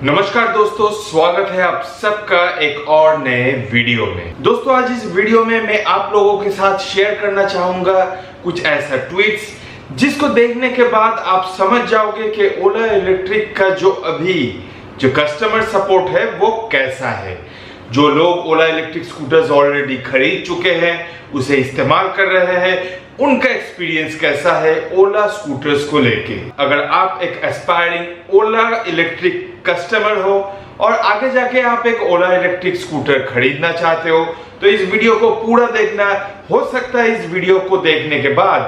नमस्कार दोस्तों, स्वागत है आप सबका एक और नए वीडियो में। दोस्तों आज इस वीडियो में मैं आप लोगों के साथ शेयर करना चाहूंगा कुछ ऐसा ट्वीट्स जिसको देखने के बाद आप समझ जाओगे कि ओला इलेक्ट्रिक का जो कस्टमर सपोर्ट है वो कैसा है। जो लोग ओला इलेक्ट्रिक स्कूटर्स ऑलरेडी खरीद चुके हैं, उसे इस्तेमाल कर रहे हैं, उनका एक्सपीरियंस कैसा है ओला स्कूटर्स को लेके। अगर आप एक एस्पायरिंग ओला इलेक्ट्रिक कस्टमर हो और आगे जाके आप एक ओला इलेक्ट्रिक स्कूटर खरीदना चाहते हो तो इस वीडियो को पूरा देखना। हो सकता है इस वीडियो को देखने के बाद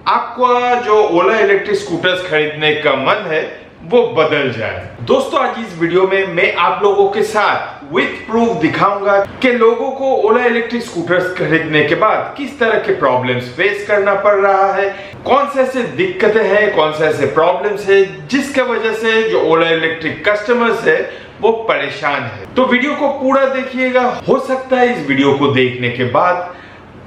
आपका जो ओला इलेक्ट्रिक स्कूटर्स खरीदने का मन है वो बदल जाए। दोस्तों आज इस वीडियो में मैं आप लोगों के साथ विथ प्रूफ दिखाऊंगा कि लोगों को ओला इलेक्ट्रिक स्कूटर्स खरीदने के बाद किस तरह के प्रॉब्लम्स फेस करना पड़ रहा है, कौन से ऐसे दिक्कतें हैं, कौन से ऐसे प्रॉब्लम्स है जिसके वजह से जो ओला इलेक्ट्रिक कस्टमर्स है वो परेशान है। तो वीडियो को पूरा देखिएगा। हो सकता है इस वीडियो को देखने के बाद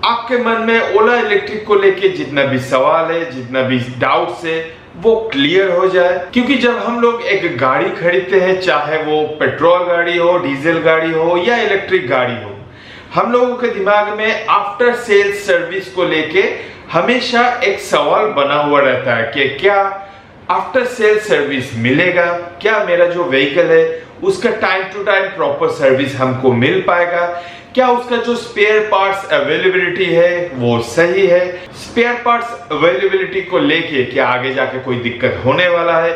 आपके मन में ओला इलेक्ट्रिक को लेके जितना भी सवाल है, जितना भी डाउट्स है वो क्लियर हो जाए। क्योंकि जब हम लोग एक गाड़ी खरीदते हैं, चाहे वो पेट्रोल गाड़ी हो, डीजल गाड़ी हो या इलेक्ट्रिक गाड़ी हो, हम लोगों के दिमाग में आफ्टर सेल्स सर्विस को लेके हमेशा एक सवाल बना हुआ रहता है कि क्या आफ्टर सेल्स सर्विस मिलेगा, क्या मेरा जो व्हीकल है उसका time to time proper service हमको मिल पाएगा, क्या उसका जो स्पेयर पार्ट्स अवेलेबिलिटी है वो सही है, स्पेयर पार्ट्स अवेलेबिलिटी को लेके क्या आगे जाके कोई दिक्कत होने वाला है।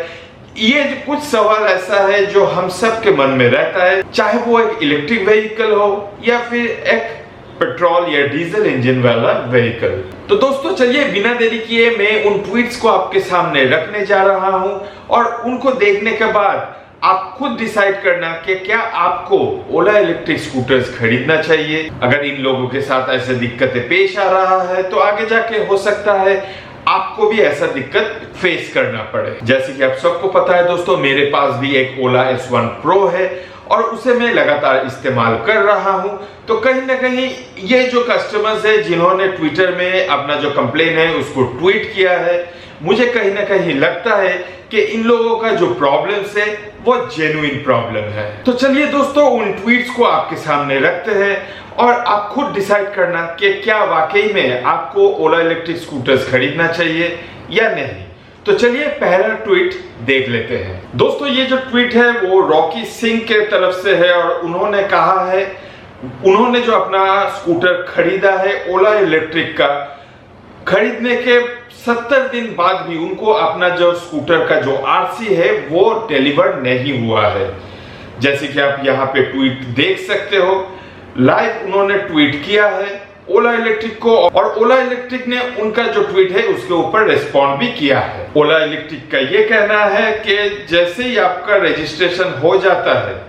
ये कुछ सवाल ऐसा है जो हम सब के मन में रहता है, चाहे वो एक इलेक्ट्रिक व्हीकल हो या फिर एक पेट्रोल या डीजल इंजन वाला व्हीकल। तो दोस्तों चलिए बिना देरी किए मैं उन ट्वीट्स को आपके सामने रखने जा रहा हूं और उनको देखने के बाद आप खुद डिसाइड करना कि क्या आपको ओला इलेक्ट्रिक स्कूटर्स खरीदना चाहिए। अगर इन लोगों के साथ ऐसे दिक्कतें पेश आ रहा है तो आगे जाके हो सकता है आपको भी ऐसा दिक्कत फेस करना पड़े। जैसे कि आप सबको पता है दोस्तों, मेरे पास भी एक ओला S1 Pro है और उसे मैं लगातार इस्तेमाल कर रहा हूं। तो कहीं ना कहीं ये जो कस्टमर्स है जिन्होंने ट्विटर में अपना जो कंप्लेन है उसको ट्वीट किया है, मुझे कहीं ना कहीं लगता है कि इन लोगों का जो प्रॉब्लम्स है वो जेन्युइन प्रॉब्लम है। तो चलिए दोस्तों उन ट्वीट्स को आपके सामने रखते हैं और आप खुद डिसाइड करना कि क्या वाकई में आपको ओला इलेक्ट्रिक स्कूटर्स खरीदना चाहिए या नहीं। तो चलिए पहला ट्वीट देख लेते हैं। दोस्तों ये जो ट्वीट है वो रॉकी सिंह के तरफ से है और उन्होंने कहा है, उन्होंने जो अपना स्कूटर खरीदा है ओला इलेक्ट्रिक का, खरीदने के 70 दिन बाद भी उनको अपना जो स्कूटर का जो आरसी है वो डिलीवर नहीं हुआ है। जैसे कि आप यहाँ पे ट्वीट देख सकते हो, लाइव उन्होंने ट्वीट किया है ओला इलेक्ट्रिक को और ओला इलेक्ट्रिक ने उनका जो ट्वीट है उसके ऊपर रिस्पॉन्ड भी किया है। ओला इलेक्ट्रिक का ये कहना है कि जैसे ही आपका रजिस्ट्रेशन हो जाता है,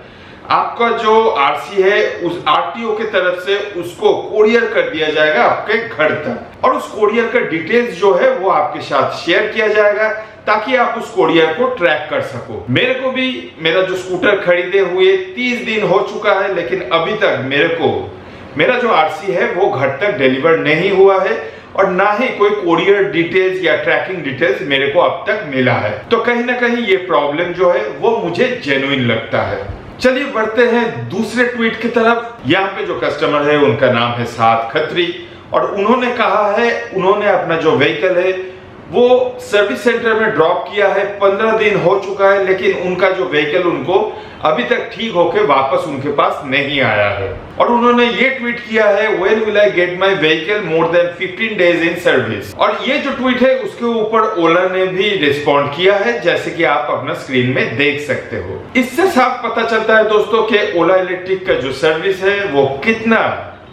आपका जो आरसी है उस आरटीओ की तरफ से उसको कोरियर कर दिया जाएगा आपके घर तक और उस कोरियर का डिटेल्स जो है वो आपके साथ शेयर किया जाएगा ताकि आप उस कोरियर को ट्रैक कर सको। मेरे को भी मेरा जो स्कूटर खरीदे हुए 30 दिन हो चुका है, लेकिन अभी तक मेरा जो आरसी है वो घर तक डिलीवर नहीं हुआ है और ना ही कोई कोरियर डिटेल्स या ट्रैकिंग डिटेल्स मेरे को अब तक मिला है। तो कहीं ना कहीं ये प्रॉब्लम जो है वो मुझे जेन्युइन लगता है। चलिए बढ़ते हैं दूसरे ट्वीट की तरफ। यहाँ पे जो कस्टमर है उनका नाम है साद खत्री और उन्होंने कहा है उन्होंने अपना जो व्हीकल है वो सर्विस सेंटर में ड्रॉप किया है, 15 दिन हो चुका है, लेकिन उनका जो व्हीकल उनको अभी तक ठीक होके वापस उनके पास नहीं आया है। और उन्होंने ये ट्वीट किया है, when will I get my vehicle more than 15 days in service. और ये जो ट्वीट है उसके ऊपर ओला ने भी रिस्पॉन्ड किया है, जैसे कि आप अपना स्क्रीन में देख सकते हो। इससे साफ पता चलता है दोस्तों कि ओला इलेक्ट्रिक का जो सर्विस है वो कितना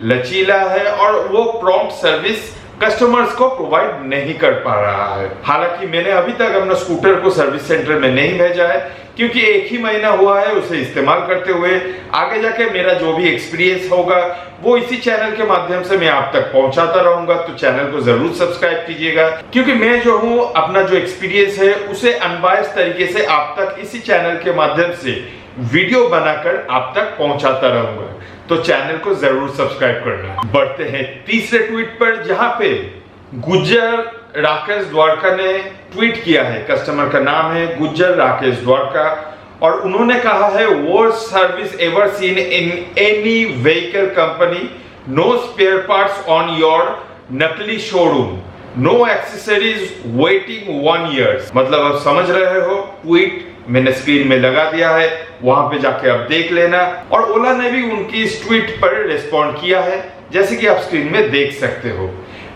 लचीला है और वो प्रॉम्प्ट सर्विस कस्टमर्स को प्रोवाइड नहीं कर पा रहा है। हालांकि मैंने अभी तक अपना स्कूटर को सर्विस सेंटर में नहीं भेजा है क्योंकि 1 ही महीना हुआ है उसे इस्तेमाल करते हुए। आगे जाके मेरा जो भी एक्सपीरियंस होगा वो इसी चैनल के माध्यम से मैं आप तक पहुंचाता रहूंगा। तो चैनल को जरूर सब्सक्राइब कीजिएगा क्योंकि मैं जो हूं अपना जो एक्सपीरियंस है उसे अनबायस्ड तरीके से आप तक इसी चैनल के माध्यम से वीडियो बनाकर आप तक पहुंचाता रहूंगा। तो चैनल को जरूर सब्सक्राइब करना। बढ़ते हैं तीसरे ट्वीट पर, जहां पे गुज्जर राकेश द्वारका ने ट्वीट किया है। कस्टमर का नाम है गुज्जर राकेश द्वारका और उन्होंने कहा है worst service ever seen in any vehicle company, no spare parts on your नकली showroom, no accessories waiting 1 year. मतलब आप समझ रहे हो, ट्वीट मैंने स्क्रीन में लगा दिया है, वहां पे जाके आप देख लेना। और ओला ने भी उनकी इस ट्वीट पर रिस्पॉन्ड किया है, जैसे कि आप स्क्रीन में देख सकते हो।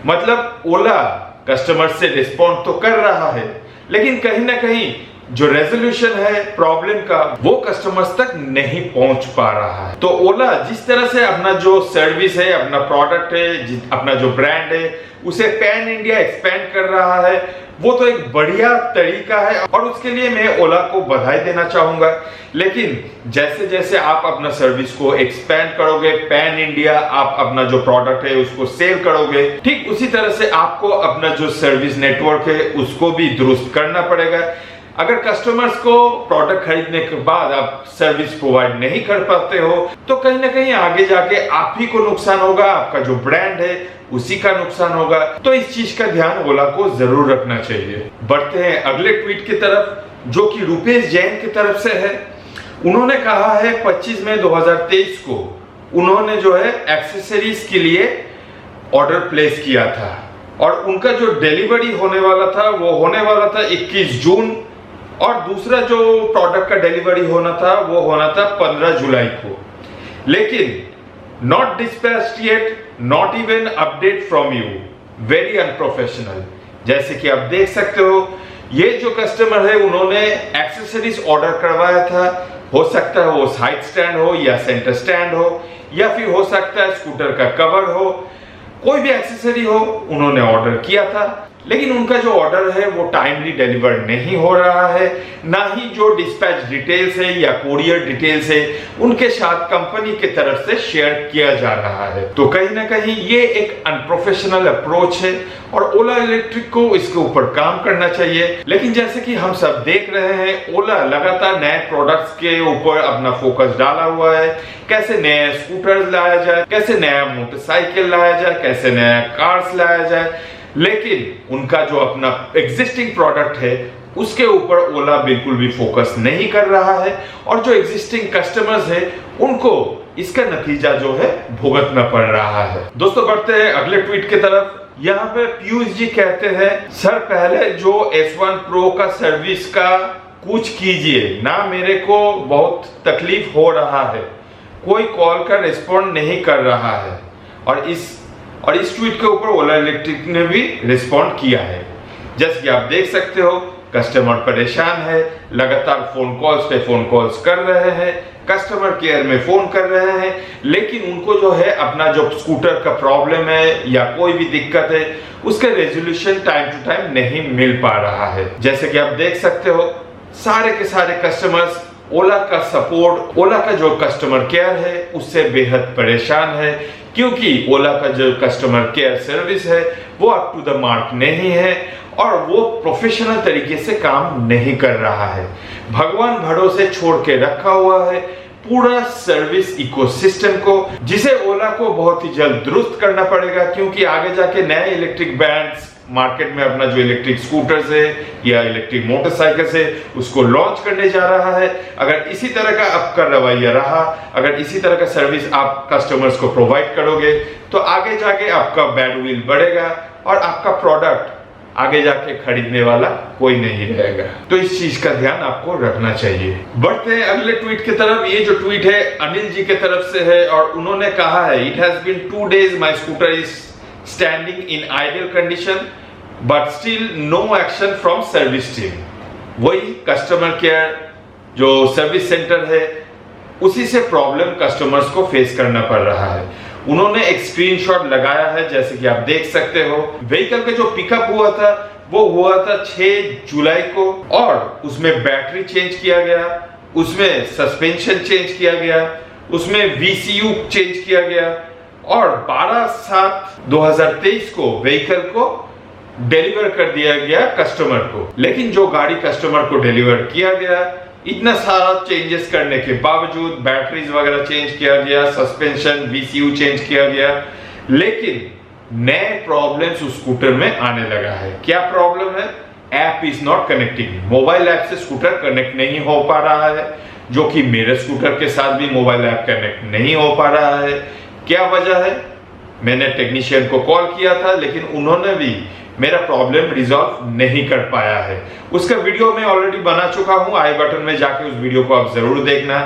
मतलब ओला कस्टमर से रिस्पॉन्ड तो कर रहा है, लेकिन कहीं ना कहीं जो रेजोल्यूशन है प्रॉब्लम का वो कस्टमर्स तक नहीं पहुंच पा रहा है। तो ओला जिस तरह से अपना जो सर्विस है, अपना प्रोडक्ट है, अपना जो ब्रांड है, उसे पैन इंडिया एक्सपेंड कर रहा है, वो तो एक बढ़िया तरीका है और उसके लिए मैं ओला को बधाई देना चाहूंगा। लेकिन जैसे जैसे आप अपना सर्विस को एक्सपेंड करोगे, पैन इंडिया आप अपना जो प्रोडक्ट है उसको सेल करोगे, ठीक उसी तरह से आपको अपना जो सर्विस नेटवर्क है उसको भी दुरुस्त करना पड़ेगा। अगर कस्टमर्स को प्रोडक्ट खरीदने के बाद आप सर्विस प्रोवाइड नहीं कर पाते हो तो कहीं ना कहीं आगे जाके आप ही को नुकसान होगा, आपका जो ब्रांड है उसी का नुकसान होगा। तो इस चीज का ध्यान ओला को जरूर रखना चाहिए। बढ़ते हैं अगले ट्वीट की तरफ, जो कि रुपेश जैन की तरफ से है। उन्होंने कहा है 25 मई 2023 को उन्होंने जो है एक्सेसरीज के लिए ऑर्डर प्लेस किया था और उनका जो डिलीवरी होने वाला था वो होने वाला था 21 जून और दूसरा जो प्रोडक्ट का डिलीवरी होना था वो होना था 15 जुलाई को। लेकिन not dispatched yet, not even update from you, very unprofessional. जैसे कि आप देख सकते हो, ये जो कस्टमर है उन्होंने एक्सेसरीज ऑर्डर करवाया था। हो सकता है वो साइड स्टैंड हो या सेंटर स्टैंड हो या फिर हो सकता है स्कूटर का कवर हो, कोई भी एक्सेसरी हो उन्होंने ऑर्डर किया था। लेकिन उनका जो ऑर्डर है वो टाइमली डिलीवर नहीं हो रहा है, ना ही जो डिस्पैच डिटेल्स है या कोरियर डिटेल्स है उनके साथ कंपनी की तरफ से शेयर किया जा रहा है। तो कहीं ना कहीं ये एक अनप्रोफेशनल अप्रोच है और ओला इलेक्ट्रिक को इसके ऊपर काम करना चाहिए। लेकिन जैसे कि हम सब देख रहे हैं, ओला लगातार नए प्रोडक्ट्स के ऊपर अपना फोकस डाला हुआ है। कैसे नए स्कूटर लाया जाए, कैसे नया मोटरसाइकिल लाया जाए, कैसे नया कार्स लाया जाए, लेकिन उनका जो अपना एग्जिस्टिंग प्रोडक्ट है उसके ऊपर ओला बिल्कुल भी फोकस नहीं कर रहा है और जो एग्जिस्टिंग कस्टमर्स है उनको इसका नतीजा जो है भुगतना पड़ रहा है। दोस्तों बढ़ते हैं अगले ट्वीट की तरफ। यहाँ पे पीयूष जी कहते हैं, सर पहले जो S1 Pro का सर्विस का कुछ कीजिए ना, मेरे को बहुत तकलीफ हो रहा है, कोई कॉल का रिस्पॉन्ड नहीं कर रहा है। और इस ट्वीट के ऊपर ओला इलेक्ट्रिक ने भी रिस्पॉन्ड किया है। जैसे कि आप देख सकते हो, कस्टमर परेशान है, लगातार फोन कॉल्स कर रहे हैं, कस्टमर केयर में फोन कर रहे हैं, लेकिन उनको जो है अपना जो स्कूटर का प्रॉब्लम है या कोई भी दिक्कत है उसका रेजोल्यूशन टाइम टू टाइम नहीं मिल पा रहा है। जैसे कि आप देख सकते हो, सारे के सारे कस्टमर्स ओला का सपोर्ट, ओला का जो कस्टमर केयर है उससे बेहद परेशान है, क्योंकि ओला का जो कस्टमर केयर सर्विस है वो अप टू द मार्क नहीं है और वो प्रोफेशनल तरीके से काम नहीं कर रहा है। भगवान भरोसे छोड़ के रखा हुआ है पूरा सर्विस इकोसिस्टम को, जिसे ओला को बहुत ही जल्द दुरुस्त करना पड़ेगा, क्योंकि आगे जाके नए इलेक्ट्रिक ब्रांड्स मार्केट में अपना जो इलेक्ट्रिक स्कूटर्स है या इलेक्ट्रिक मोटरसाइकिल्स है उसको लॉन्च करने जा रहा है। अगर इसी तरह का आपका रवैया रहा, अगर इसी तरह का सर्विस आप कस्टमर्स को प्रोवाइड करोगे तो आगे जाके आपका बैडविल बढ़ेगा और आपका प्रोडक्ट आगे जाके खरीदने वाला कोई नहीं रहेगा। तो इस चीज का ध्यान आपको रखना चाहिए। बढ़ते हैं अगले ट्वीट की तरफ। ये जो ट्वीट है अनिल जी की तरफ से है और उन्होंने कहा है, it has been 2 days my scooter is standing in ideal condition but still no action from service team। वही कस्टमर केयर जो सर्विस सेंटर है उसी से प्रॉब्लम कस्टमर्स को फेस करना पड़ रहा है। उन्होंने एक स्क्रीनशॉट लगाया है, जैसे कि आप देख सकते हो। व्हीकल का जो पिकअप हुआ था वो हुआ था 6 जुलाई को और उसमें बैटरी चेंज किया गया, उसमें सस्पेंशन चेंज किया गया, उसमें VCU चेंज किया गया और 12/7/2023 को व्हीकल को डिलीवर कर दिया गया कस्टमर को। लेकिन जो गाड़ी कस्टमर को डिलीवर किया गया, इतना सारा चेंजेस करने के बावजूद, बैटरीज वगैरह चेंज किया गया, सस्पेंशन VCU चेंज किया गया, लेकिन नए प्रॉब्लम्स उस स्कूटर में आने लगा है। क्या प्रॉब्लम है? App is not connecting, mobile app से स्कूटर कनेक्ट नहीं हो पा रहा है, जो कि मेरे स्कूटर के साथ भी मोबाइल ऐप कनेक्ट नहीं हो पा रहा है। क्या वजह है? मैंने टेक्नीशियन को कॉल किया था, लेकिन उन्होंने भी मेरा प्रॉब्लम रिजॉल्व नहीं कर पाया है। उसका वीडियो मैं ऑलरेडी बना चुका हूं, आई बटन में जाके उस वीडियो को आप जरूर देखना।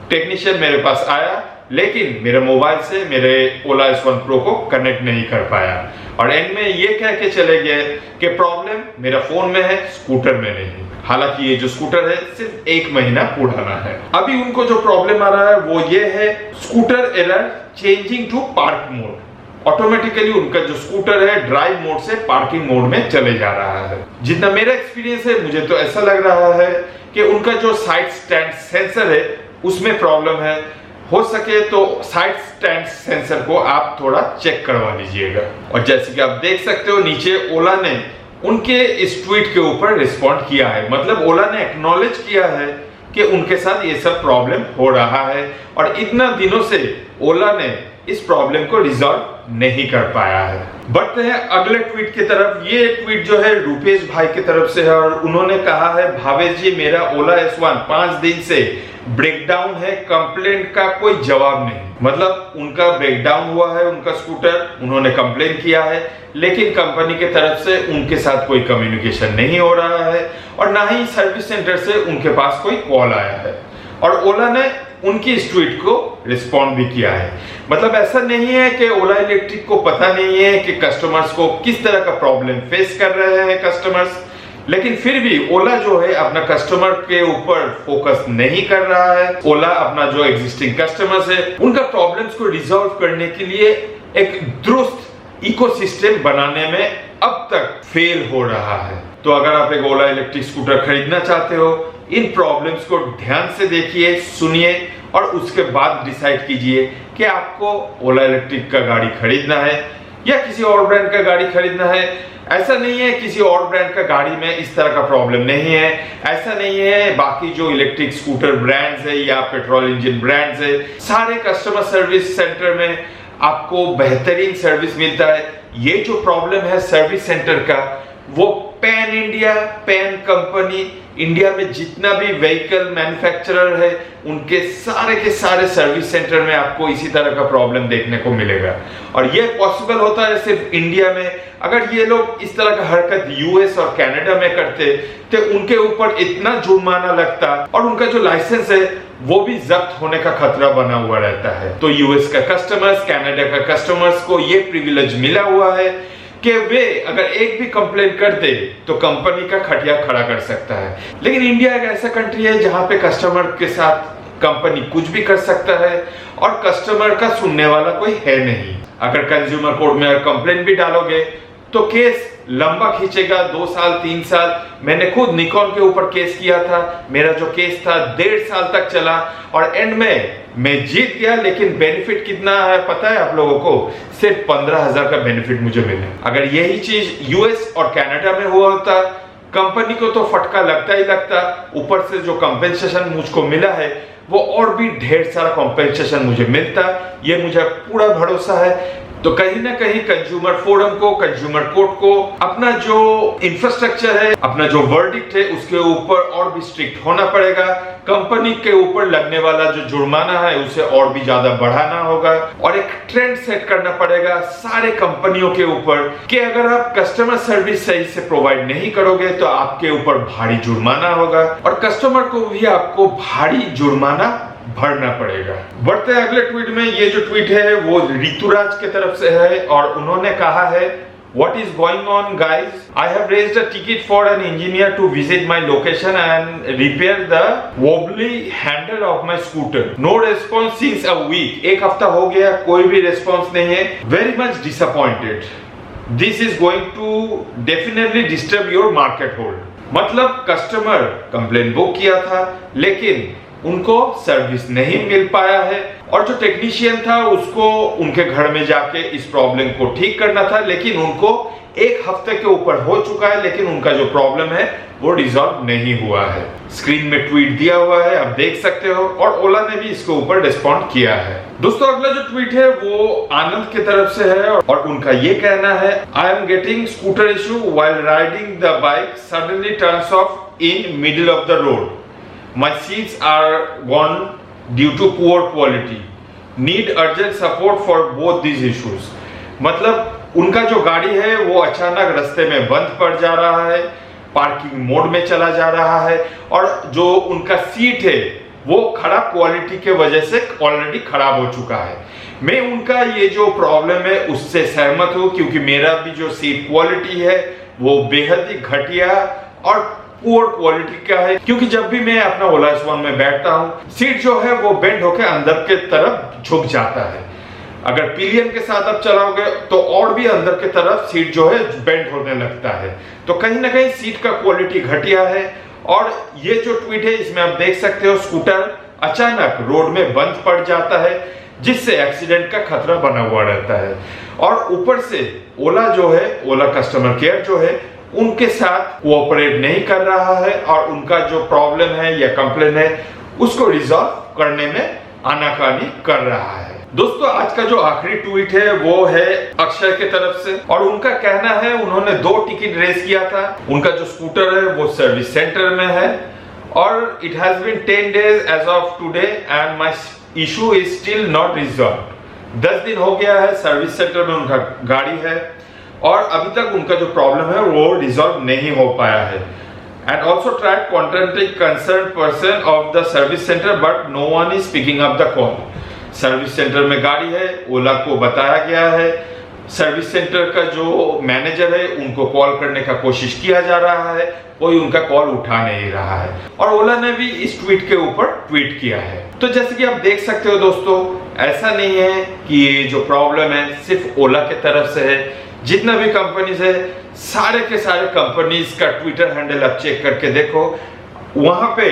टेक्नीशियन मेरे पास आया, लेकिन मेरे मोबाइल से मेरे ओला S1 Pro को कनेक्ट नहीं कर पाया, और एंड में ये कह के चले गए कि प्रॉब्लम मेरा फोन में है, स्कूटर में नहीं। हालांकि ये जो स्कूटर है सिर्फ 1 महीना पुराना है। अभी उनको जो प्रॉब्लम आ रहा है वो ये है, scooter error changing to park mode. Automatically उनका जो स्कूटर है ड्राइव मोड से पार्किंग मोड में चले जा रहा है। जितना मेरा एक्सपीरियंस है, मुझे तो ऐसा लग रहा है कि उनका जो साइड स्टैंड सेंसर है उसमें प्रॉब्लम है। हो सके तो साइड स्टैंड सेंसर को आप थोड़ा चेक करवा लीजिएगा। और जैसे कि आप देख सकते हो, नीचे ओला ने उनके इस ट्वीट के ऊपर रिस्पॉन्ड किया है, मतलब ओला ने एक्नॉलेज किया है कि उनके साथ ये सब प्रॉब्लम हो रहा है, और इतना दिनों से ओला ने इस प्रॉब्लम को रिजॉल्व नहीं कर पाया है। बढ़ते हैं अगले ट्वीट की तरफ। ये ट्वीट जो है रूपेश भाई की तरफ से है, और उन्होंने कहा है, भावेश जी मेरा ओला S1 5 दिन से ब्रेकडाउन है, कंप्लेंट का कोई जवाब नहीं। मतलब उनका ब्रेकडाउन हुआ है उनका स्कूटर, उन्होंने कंप्लेन किया है, लेकिन कंपनी के तरफ से उनके साथ कोई कम्युनिकेशन नहीं हो रहा है, और ना ही सर्विस सेंटर से उनके पास कोई कॉल आया है। और ओला ने उनकी इस ट्वीट को रिस्पॉन्ड भी किया है। मतलब ऐसा नहीं है कि ओला इलेक्ट्रिक को पता नहीं है कि कस्टमर्स को किस तरह का प्रॉब्लम फेस कर रहे हैं कस्टमर्स, लेकिन फिर भी ओला जो है अपना कस्टमर के ऊपर फोकस नहीं कर रहा है। ओला अपना जो एग्जिस्टिंग कस्टमर्स है उनका प्रॉब्लम्स को रिजॉल्व करने के लिए एक दुरुस्त इकोसिस्टम बनाने में अब तक फेल हो रहा है। तो अगर आप एक ओला इलेक्ट्रिक स्कूटर खरीदना चाहते हो, इन प्रॉब्लम्स को ध्यान से देखिए, सुनिए, और उसके बाद डिसाइड कीजिए कि आपको ओला इलेक्ट्रिक का गाड़ी खरीदना है या किसी और ब्रांड का गाड़ी खरीदना है। ऐसा नहीं है किसी और ब्रांड का गाड़ी में इस तरह का प्रॉब्लम नहीं है, ऐसा नहीं है बाकी जो इलेक्ट्रिक स्कूटर ब्रांड्स है या पेट्रोल इंजन ब्रांड्स है, सारे कस्टमर सर्विस सेंटर में आपको बेहतरीन सर्विस मिलता है। ये जो प्रॉब्लम है सर्विस सेंटर का, वो pan India, pan company, India में जितना भी व्हीकल मैन्युफैक्चरर है उनके सारे के सारे सर्विस सेंटर में आपको इसी तरह का प्रॉब्लम देखने को मिलेगा। और ये पॉसिबल होता है सिर्फ इंडिया में। अगर ये लोग इस तरह का हरकत यूएस और कनाडा में करते तो उनके ऊपर इतना जुर्माना लगता, और उनका जो लाइसेंस है वो भी जब्त होने का खतरा बना हुआ रहता है। तो यूएस का कस्टमर्स, कनाडा का कस्टमर्स को ये प्रिविलेज मिला हुआ है कि वे अगर एक भी कंप्लेन कर दे तो कंपनी का खटिया खड़ा कर सकता है। लेकिन इंडिया एक ऐसा कंट्री है जहां पे कस्टमर के साथ कंपनी कुछ भी कर सकता है, और कस्टमर का सुनने वाला कोई है नहीं। अगर कंज्यूमर कोर्ट में कंप्लेन भी डालोगे तो केस लंबा खींचेगा, 2 साल 3 साल। मैंने खुद निकॉन के ऊपर केस किया था, मेरा जो केस था 1.5 साल तक चला, और एंड में मैं जीत गया। लेकिन बेनिफिट कितना है पता है आप लोगों को? सिर्फ 15,000 का बेनिफिट मुझे मिला। अगर यही चीज यूएस और कनाडा में हुआ होता, कंपनी को तो फटका लगता ही लगता, ऊपर से जो कंपेंसेशन मुझको मिला है वो और भी ढेर सारा कंपेंसेशन मुझे मिलता। ये मुझे पूरा भरोसा है। तो कहीं ना कहीं कंज्यूमर फोरम को, कंज्यूमर कोर्ट को अपना जो इंफ्रास्ट्रक्चर है, अपना जो वर्डिक्ट है, उसके ऊपर और भी स्ट्रिक्ट होना पड़ेगा। कंपनी के ऊपर लगने वाला जो जुर्माना है उसे और भी ज्यादा बढ़ाना होगा, और एक ट्रेंड सेट करना पड़ेगा सारे कंपनियों के ऊपर कि अगर आप कस्टमर सर्विस सही से प्रोवाइड नहीं करोगे तो आपके ऊपर भारी जुर्माना होगा, और कस्टमर को भी आपको भारी जुर्माना भरना पड़ेगा। बढ़ते हैं अगले ट्वीट में। ये जो ट्वीट है वो ऋतुराज की तरफ से है, और उन्होंने कहा है, What is going on guys? I have raised a ticket for an engineer to visit my location and repair the wobbly handle of my scooter. No response since a week. 1 हफ्ता हो गया, कोई भी response नहीं है। Very much disappointed. This is going to definitely disturb your market hold. मतलब customer complain book किया था, लेकिन उनको सर्विस नहीं मिल पाया है, और जो टेक्नीशियन था उसको उनके घर में जाके इस प्रॉब्लम को ठीक करना था, लेकिन उनको एक हफ्ते के ऊपर हो चुका है, लेकिन उनका जो प्रॉब्लम है वो रिजॉल्व नहीं हुआ है। स्क्रीन में ट्वीट दिया हुआ है, आप देख सकते हो, और ओला ने भी इसके ऊपर रिस्पॉन्ड किया है। दोस्तों अगला जो ट्वीट है वो आनंद की तरफ से है और उनका ये कहना है, I am getting scooter issue while riding the bike suddenly turns off in middle of the road, my seats are gone due to poor quality, need urgent support for both these issues. मतलब उनका जो गाड़ी है वो अचानक रास्ते में बंद पड़ जा रहा है, पार्किंग मोड में चला जा रहा है, और जो उनका सीट है वो खराब क्वालिटी के वजह से ऑलरेडी खराब हो चुका है। मैं उनका ये जो प्रॉब्लम है उससे सहमत हूँ, क्योंकि मेरा भी जो सीट क्वालिटी है वो बेहद ही घटिया और पुअर क्वालिटी का है, क्योंकि जब भी मैं अपना ओला S1 में बैठता हूँ सीट जो है वो बेंड होकर अंदर के तरफ झुक जाता है। अगर पिलियन के साथ आप चलाओगे तो और भी अंदर की तरफ सीट जो है बेंड होने लगता है। तो कहीं ना कहीं सीट का क्वालिटी घटिया है। और ये जो ट्वीट है इसमें आप देख सकते हो स्कूटर अचानक रोड में बंद पड़ जाता है, जिससे एक्सीडेंट का खतरा बना हुआ रहता है। और ऊपर से ओला जो है, ओला कस्टमर केयर जो है, उनके साथ कोऑपरेट नहीं कर रहा है और उनका जो प्रॉब्लम है या कंप्लेन है उसको रिजॉल्व करने में आनाकानी कर रहा है। दोस्तों आज का जो आखिरी ट्वीट है वो है अक्षय की तरफ से, और उनका कहना है उन्होंने 2 टिकट रेस किया था। उनका जो स्कूटर है वो सर्विस सेंटर में है और it has been 10 days as of today and my issue is still not resolve. 10 दिन हो गया है, सर्विस सेंटर में उनका गाड़ी है और अभी तक उनका जो प्रॉब्लम है वो रिजॉल्व नहीं हो पाया है। And also tried contacting concern person of the service centre but no one is picking up the call. Service centre में गाड़ी है, ओला को बताया गया है, सर्विस सेंटर का जो मैनेजर है उनको कॉल करने का कोशिश किया जा रहा है, कोई उनका कॉल उठा नहीं रहा है। और ओला ने भी इस ट्वीट के ऊपर ट्वीट किया है। तो जैसे कि आप देख सकते हो दोस्तों, ऐसा नहीं है कि ये जो प्रॉब्लम है सिर्फ ओला के तरफ से है। जितना भी कंपनीज है सारे के सारे कंपनीज का ट्विटर हैंडल आप चेक करके देखो, वहां पे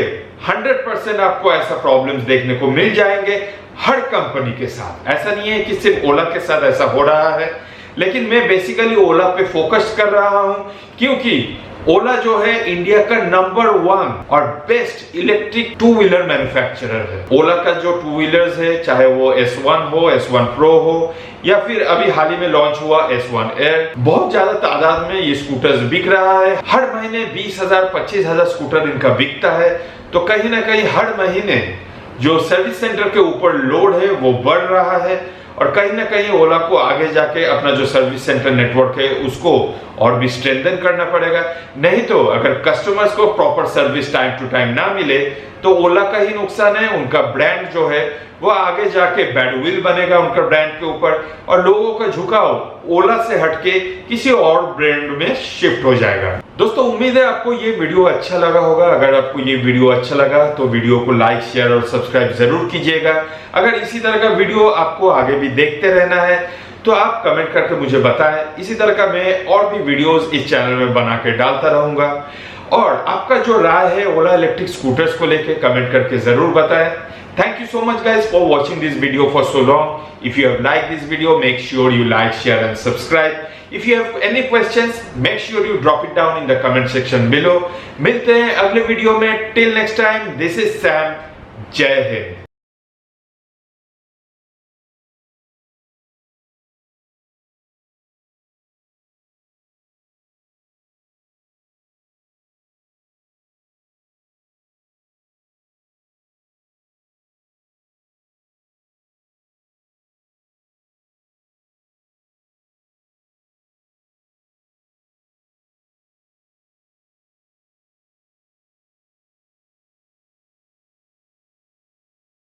100% आपको ऐसा प्रॉब्लम्स देखने को मिल जाएंगे हर कंपनी के साथ। ऐसा नहीं है कि सिर्फ ओला के साथ ऐसा हो रहा है, लेकिन मैं बेसिकली ओला पे फोकस कर रहा हूं, क्योंकि ओला जो है इंडिया का नंबर 1 और बेस्ट इलेक्ट्रिक 2 व्हीलर मैन्युफैक्चरर है। ओला का जो 2 व्हीलर्स है, चाहे वो S1 हो, S1 Pro हो, या फिर अभी हाल ही में लॉन्च हुआ S1 Air, बहुत ज्यादा तादाद में ये स्कूटर्स बिक रहा है। हर महीने 20,000 25,000 स्कूटर इनका बिकता है। तो कहीं ना कहीं हर महीने जो सर्विस सेंटर के ऊपर लोड है वो बढ़ रहा है, और कहीं ना कहीं ओला को आगे जाके अपना जो सर्विस सेंटर नेटवर्क है उसको और भी स्ट्रेंथन करना पड़ेगा। नहीं तो अगर कस्टमर्स को proper service time to time ना मिले तो ओला का ही नुकसान है। उनका ब्रांड जो है वो आगे जाके बैडविल बनेगा उनका ब्रांड के ऊपर, और लोगों का झुकाव ओला से हटके किसी और ब्रांड में शिफ्ट हो जाएगा। दोस्तों उम्मीद है आपको ये वीडियो अच्छा लगा होगा। अगर आपको ये वीडियो अच्छा लगा तो वीडियो को लाइक शेयर और सब्सक्राइब जरूर कीजिएगा। अगर इसी तरह का वीडियो आपको आगे भी देखते रहना है तो आप कमेंट करके मुझे बताएं। इसी तरह का मैं और भी वीडियोस इस चैनल में बना के डालता रहूंगा। और आपका जो राय है ओला इलेक्ट्रिक स्कूटर्स को लेके कमेंट करके जरूर बताएं। Thank you so much guys for watching this video for so long. If you have liked this video, make sure you like, share and subscribe. If you have any questions, make sure you drop it down in the comment section below. मिलते हैं अगले video में। Till next time, this is Sam. जय हिंद।